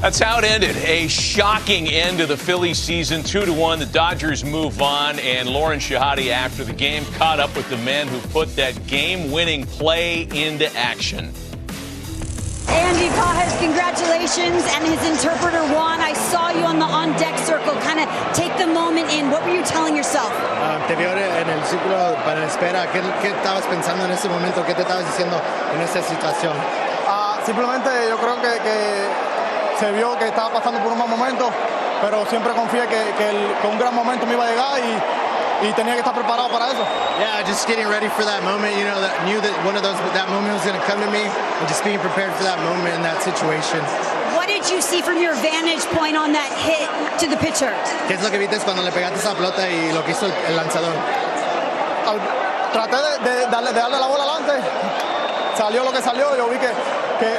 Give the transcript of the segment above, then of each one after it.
That's how it ended. A shocking end to the Phillies season. 2-1. The Dodgers move on. And Lauren Shahadi, after the game, caught up with the men who put that game-winning play into action. Andy Pajas, congratulations. And his interpreter, Juan, I saw you on the on-deck circle. Kind of take the moment in. What were you telling yourself? Te vio en el círculo para espera. ¿Qué estabas pensando en ese momento? ¿Qué te estabas diciendo en esa situación? Simplemente yo creo que se vio que estaba pasando por un mal momento, pero siempre confié que un gran momento me iba a llegar y tenía que estar preparado para eso. Yeah, just getting ready for that moment. You know, knew that that moment was going to come to me, and just being prepared for that moment in that situation. What did you see from your vantage point on that hit to the pitcher? ¿Qué es lo que viste cuando le pegaste esa pelota y lo que hizo el lanzador? Traté de darle la bola adelante. Salió lo que salió. Yo vi que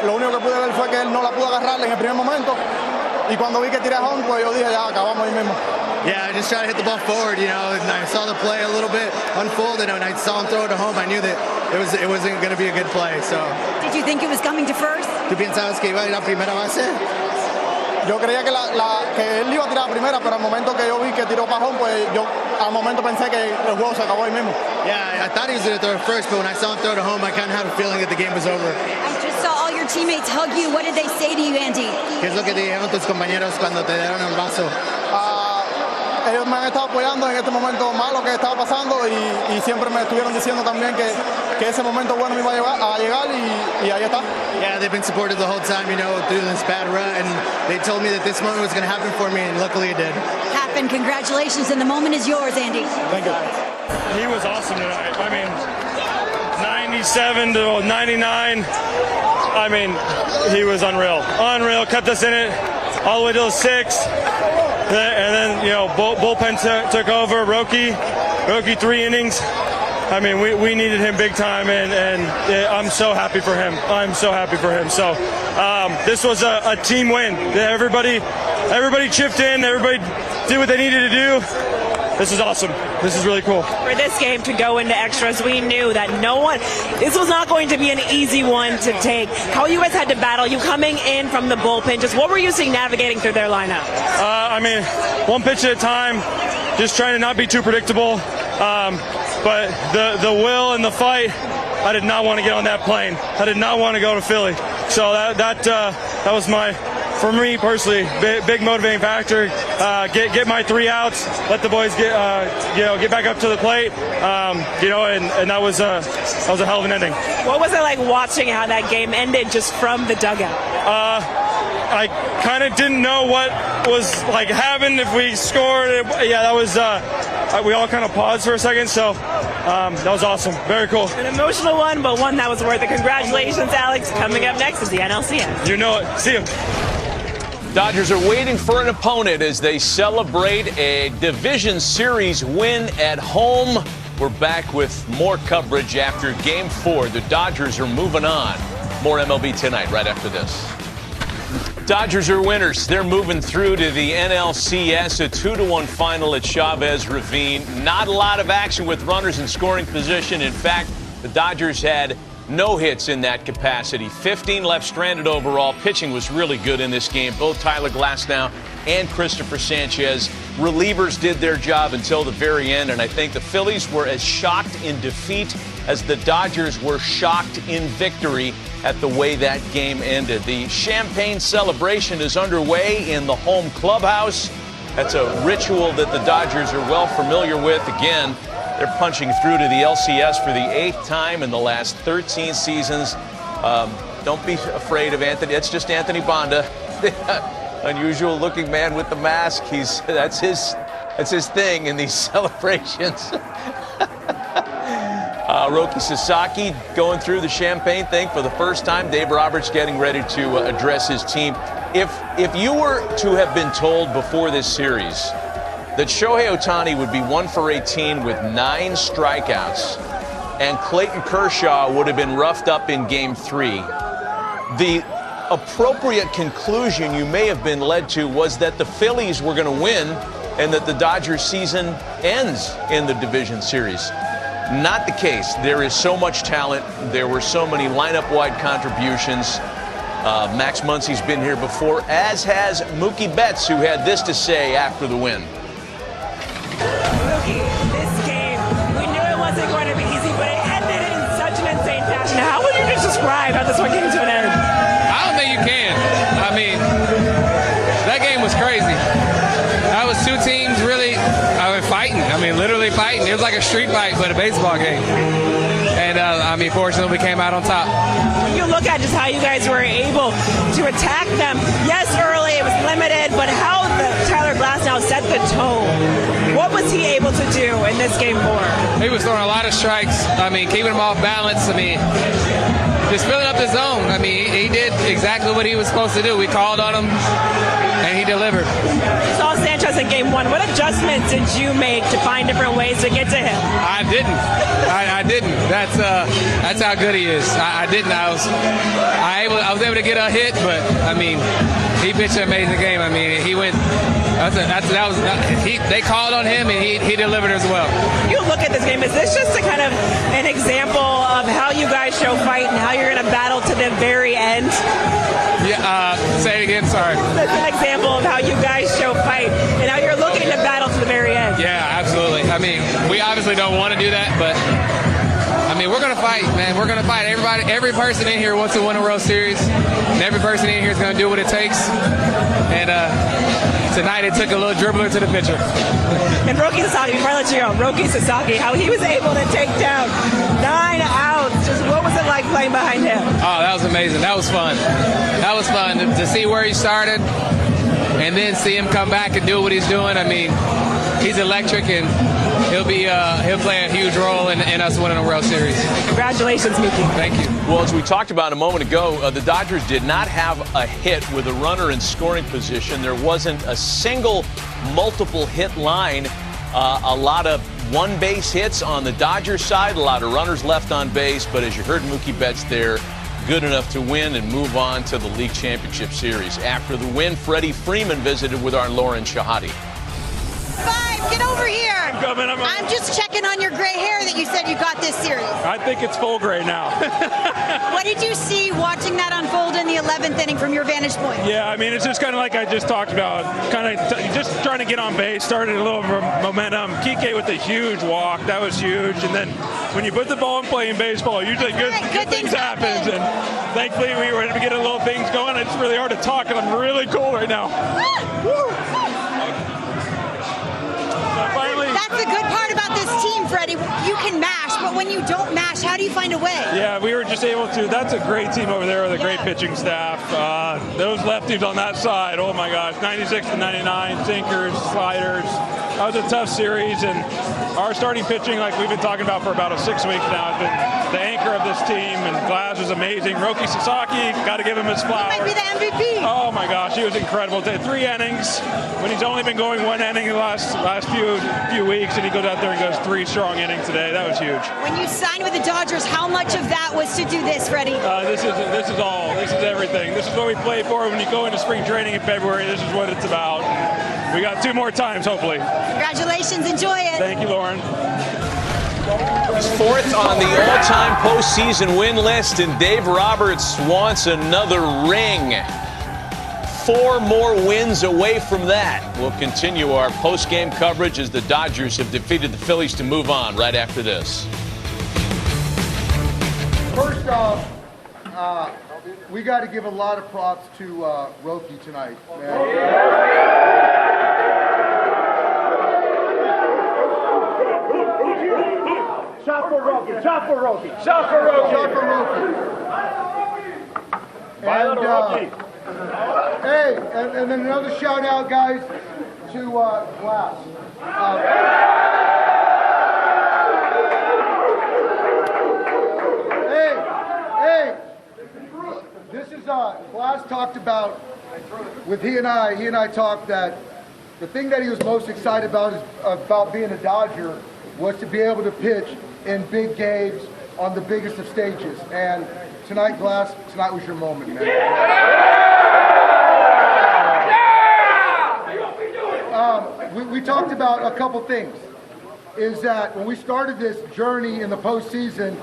lo único que pude ver fue que él no la pudo agarrar en el primer momento. Y cuando vi que tiré a home, pues yo dije, ya, acabamos ahí mismo. Yeah, I just tried to hit the ball forward, you know, and I saw the play a little bit unfold, and when I saw him throw it to home, I knew that it wasn't going to be a good play, so. Did you think it was coming to first? ¿Tú pensabas que iba a ir a primera base? Yo creía que él iba a tirar a primera, pero al momento que yo vi que tiró para home, pues yo al momento pensé que el juego se acabó ahí mismo. Yeah, I thought he was going to throw it first, but when I saw him throw to home, I kind of had a feeling that the game was over. I just saw all your teammates hug you. What did they say to you, Andy? ¿Qué es lo que te dijeron tus compañeros cuando te dieron el vaso? Ellos me han estado apoyando en este momento malo que estaba pasando y siempre me estuvieron diciendo también que ese momento bueno me iba a llegar y ahí está. Yeah, they've been supportive the whole time, you know, through this bad run, and they told me that this moment was going to happen for me, and luckily it did. Happened. Congratulations, and the moment is yours, Andy. Thank you. He was awesome tonight. I mean, 97 to 99. I mean, he was unreal. Unreal. Kept us in it all the way to the sixth. And then, you know, bullpen took over. Roki 3 innings. I mean, we needed him big time, and I'm so happy for him. I'm so happy for him. So this was a team win. Everybody chipped in. Everybody did what they needed to do. This is awesome. This is really cool. For this game to go into extras, we knew that this was not going to be an easy one to take. How you guys had to battle, you coming in from the bullpen, just what were you seeing navigating through their lineup? I mean, one pitch at a time, just trying to not be too predictable. But the will and the fight, I did not want to get on that plane. I did not want to go to Philly. So that was for me personally, big motivating factor. Get my 3 outs, let the boys get back up to the plate, and that was a hell of an ending. What was it like watching how that game ended just from the dugout? I kind of didn't know what was like happened if we scored. Yeah, that was we all kind of paused for a second, so that was awesome. Very cool. An emotional one, but one that was worth it. Congratulations, Alex. Coming up next is the NLCS. You know it. See you. Dodgers are waiting for an opponent as they celebrate a division series win at home. We're back with more coverage after Game 4. The Dodgers are moving on. More MLB Tonight right after this. Dodgers are winners. They're moving through to the NLCS, a 2-1 final at Chavez Ravine. Not a lot of action with runners in scoring position. In fact, the Dodgers had no hits in that capacity. 15 left stranded overall. Pitching was really good in this game. Both Tyler Glasnow and Christopher Sanchez. Relievers did their job until the very end, and I think the Phillies were as shocked in defeat as the Dodgers were shocked in victory at the way that game ended. The champagne celebration is underway in the home clubhouse. That's a ritual that the Dodgers are well familiar with. Again, they're punching through to the LCS for the 8th time in the last 13 seasons. Don't be afraid of Anthony. It's just Anthony Banda, unusual looking man with the mask. That's his thing in these celebrations. Roki Sasaki going through the champagne thing for the first time. Dave Roberts getting ready to address his team. If you were to have been told before this series that Shohei Ohtani would be 1 for 18 with 9 strikeouts and Clayton Kershaw would have been roughed up in Game 3, the appropriate conclusion you may have been led to was that the Phillies were going to win and that the Dodgers season ends in the division series. Not the case. There is so much talent. There were so many lineup-wide contributions. Max Muncy's been here before, as has Mookie Betts, who had this to say after the win. Mookie, this game, we knew it wasn't going to be easy, but it ended in such an insane fashion. How would you just describe how this one came to an end? I don't think you can. I mean, that game was crazy. That was two teams really fighting. I mean, literally fighting. It was like a street fight, but a baseball game. And, I mean, fortunately, we came out on top. When you look at just how you guys were able to attack them, yes, early, it was limited, but how Tyler Glasnow set the tone. What was he able to do in this game 4? He was throwing a lot of strikes. I mean, keeping them off balance. I mean, just filling up the zone. I mean, he did exactly what he was supposed to do. We called on him, and he delivered. You saw Sanchez in game 1. What adjustments did you make to find different ways to get to him? I didn't. I didn't. That's how good he is. I didn't. I was able to get a hit, but I mean, he pitched an amazing game. I mean, he went. They called on him, and he delivered as well. You look at this game. Is this just a kind of an example of how you guys show fight and how you're going to battle to the very end? Yeah. Say it again. Sorry. That's an example of how you guys show fight and how you're looking to battle to the very end. Yeah, absolutely. I mean, we obviously don't want to do that, but I mean, we're going to fight, man. We're going to fight. Every person in here wants to win a World Series, and every person in here is going to do what it takes. And tonight it took a little dribbler to the pitcher. And Roki Sasaki, before I let you go, Roki Sasaki, how he was able to take down 9 outs. Just what was it like playing behind him? Oh, that was amazing. That was fun. That was fun to see where he started and then see him come back and do what he's doing. I mean, he's electric, and he'll play a huge role in us winning a World Series. Congratulations, Mookie. Thank you. Well, as we talked about a moment ago, the Dodgers did not have a hit with a runner in scoring position. There wasn't a single multiple hit line. A lot of one-base hits on the Dodgers side, a lot of runners left on base. But as you heard Mookie Betts there, good enough to win and move on to the League Championship Series. After the win, Freddie Freeman visited with our Lauren Shahadi. Five, get over here. I'm just checking on your gray hair that you said you got this series. I think it's full gray now. What did you see watching that unfold in the 11th inning from your vantage point? Yeah, I mean, it's just kind of like I just talked about, kind of just trying to get on base, started a little momentum. Kike with a huge walk, that was huge. And then when you put the ball in play in baseball, usually good things happen. And thankfully we were able to get a little things going. It's really hard to talk, and I'm really cold right now. That's the good part about this team, Freddie. You can mash, but when you don't mash, how do you find a way? Yeah, we were just able to. That's a great team over there with a great pitching staff. Those lefties on that side, oh my gosh, 96 to 99, sinkers, sliders. That was a tough series, and our starting pitching, like we've been talking about for about 6 weeks now, has been the anchor of this team, and Glass was amazing. Roki Sasaki, got to give him his flowers. He might be the MVP. Oh my gosh, he was incredible. 3 innings, when he's only been going 1 inning in the last few weeks, and he goes out there and goes 3 strong innings today. That was huge. When you signed with the Dodgers, how much of that was to do this, Freddie? This is all. This is everything. This is what we play for. When you go into spring training in February, this is what it's about. We got 2 more times, hopefully. Congratulations. Enjoy it. Thank you, Lauren. He's 4th on the all-time postseason win list, and Dave Roberts wants another ring. 4 more wins away from that. We'll continue our post-game coverage as the Dodgers have defeated the Phillies to move on right after this. First off, we got to give a lot of props to Roki tonight, man. Shot for Roki, shot for Roki, shot for Roki, shot for Roki. Hey, and then another shout out, guys, to Glass. Hey, this is Glass talked about with he and I talked that the thing that he was most excited about being a Dodger was to be able to pitch in big games on the biggest of stages. And tonight, Glass, tonight was your moment, man. We talked about a couple things. Is that when we started this journey in the postseason,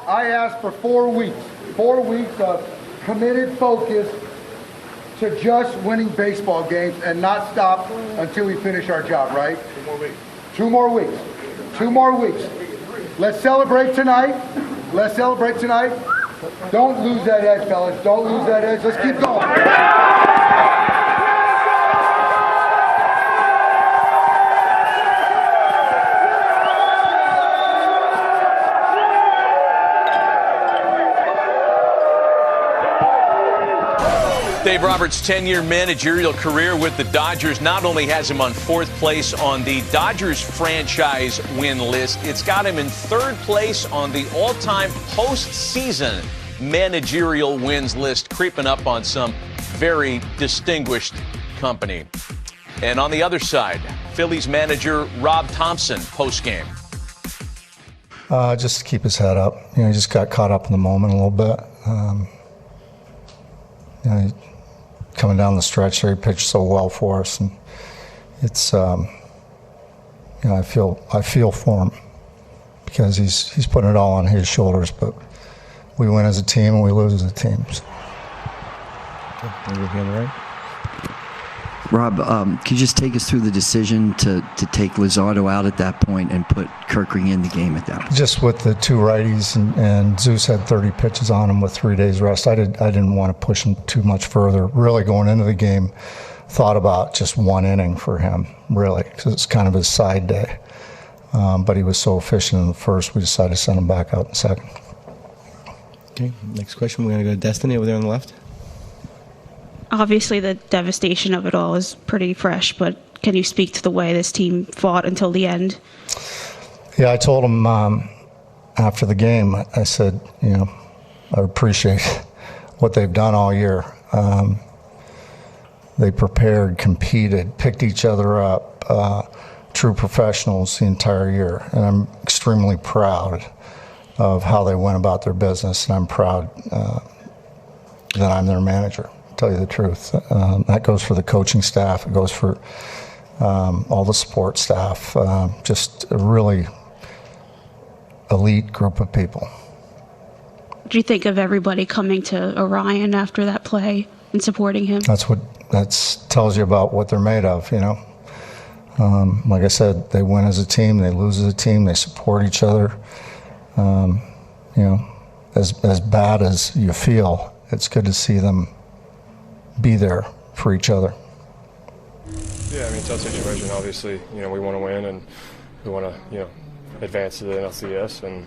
I asked for 4 weeks. 4 weeks of committed, focused to just winning baseball games and not stop until we finish our job, right? 2 more weeks. 2 more weeks. 2 more weeks. Let's celebrate tonight. Let's celebrate tonight. Don't lose that edge, fellas. Don't lose that edge. Let's keep going. Dave Roberts' 10-year managerial career with the Dodgers not only has him on 4th place on the Dodgers franchise win list, it's got him in 3rd place on the all-time postseason managerial wins list, creeping up on some very distinguished company. And on the other side, Phillies manager Rob Thompson postgame. Just to keep his head up. You know, he just got caught up in the moment a little bit. You know, coming down the stretch there, he pitched so well for us, and it's you know, I feel for him because he's putting it all on his shoulders. But we win as a team and we lose as a team. So. Rob, could you just take us through the decision to take Luzardo out at that point and put Kirkring in the game at that point? Just with the 2 righties, and Zeus had 30 pitches on him with 3 days rest. I didn't want to push him too much further. Really going into the game, thought about just 1 inning for him, really, because it's kind of his side day. But he was so efficient in the first, we decided to send him back out in the second. Okay, next question. We're going to go to Destiny over there on the left. Obviously, the devastation of it all is pretty fresh, but can you speak to the way this team fought until the end? Yeah, I told him after the game, I said, you know, I appreciate what they've done all year. They prepared, competed, picked each other up, true professionals the entire year. And I'm extremely proud of how they went about their business, and I'm proud that I'm their manager. Tell you the truth. That goes for the coaching staff. It goes for all the support staff. Just a really elite group of people. What do you think of everybody coming to Orion after that play and supporting him? That tells you about what they're made of, you know. Like I said, they win as a team, they lose as a team, they support each other. You know, as bad as you feel, it's good to see them be there for each other. Yeah, I mean, tough situation. Obviously, you know, we want to win and we want to, you know, advance to the NLCS, and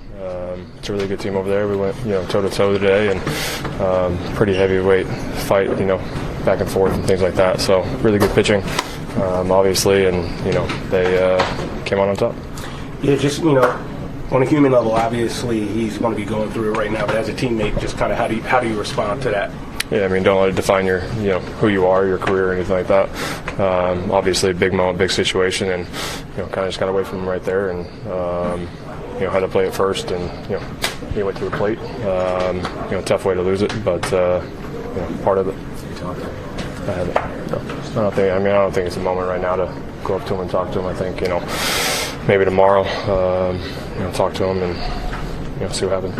it's a really good team over there. We went, you know, toe-to-toe today, and pretty heavyweight fight, you know, back and forth and things like that. So really good pitching, obviously, and, you know, they came out on top. Yeah, just, you know, on a human level, obviously he's going to be going through it right now, but as a teammate, just kind of how do you respond to that? Yeah, I mean, don't let it define your, you know, who you are, your career, or anything like that. Obviously, big moment, big situation, and, you know, kind of just got away from him right there, and you know, had to play it first, and, you know, he went to the plate. You know, tough way to lose it, but you know, part of it. I haven't. No. I don't think it's a moment right now to go up to him and talk to him. I think, you know, maybe tomorrow, you know, talk to him and, you know, see what happens.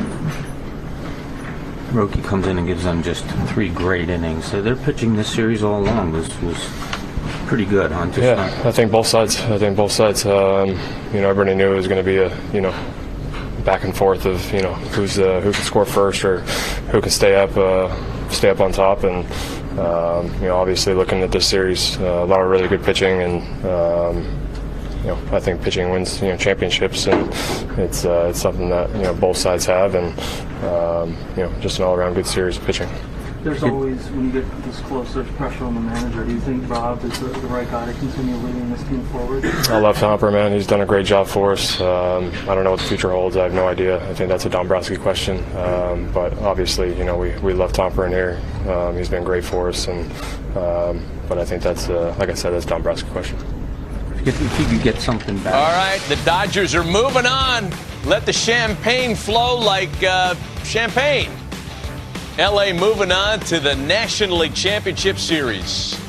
Roki comes in and gives them just 3 great innings. So their pitching this series all along was pretty good, huh? Yeah, I think both sides. You know, everybody knew it was going to be a, you know, back and forth of, you know, who can score first or who can stay up on top, and you know, obviously looking at this series, a lot of really good pitching, and you know, I think pitching wins, you know, championships, and it's something that, you know, both sides have, and you know, just an all-around good series of pitching. There's always, when you get this close, there's pressure on the manager. Do you think Rob is the right guy to continue leading this team forward? I love Tomper, man. He's done a great job for us. I don't know what the future holds. I have no idea. I think that's a Dombrowski question. But obviously, you know, we love Tomper in here. He's been great for us, and but I think that's, like I said, that's a Dombrowski question. If you could get something back. All right, the Dodgers are moving on. Let the champagne flow like champagne. LA moving on to the National League Championship Series.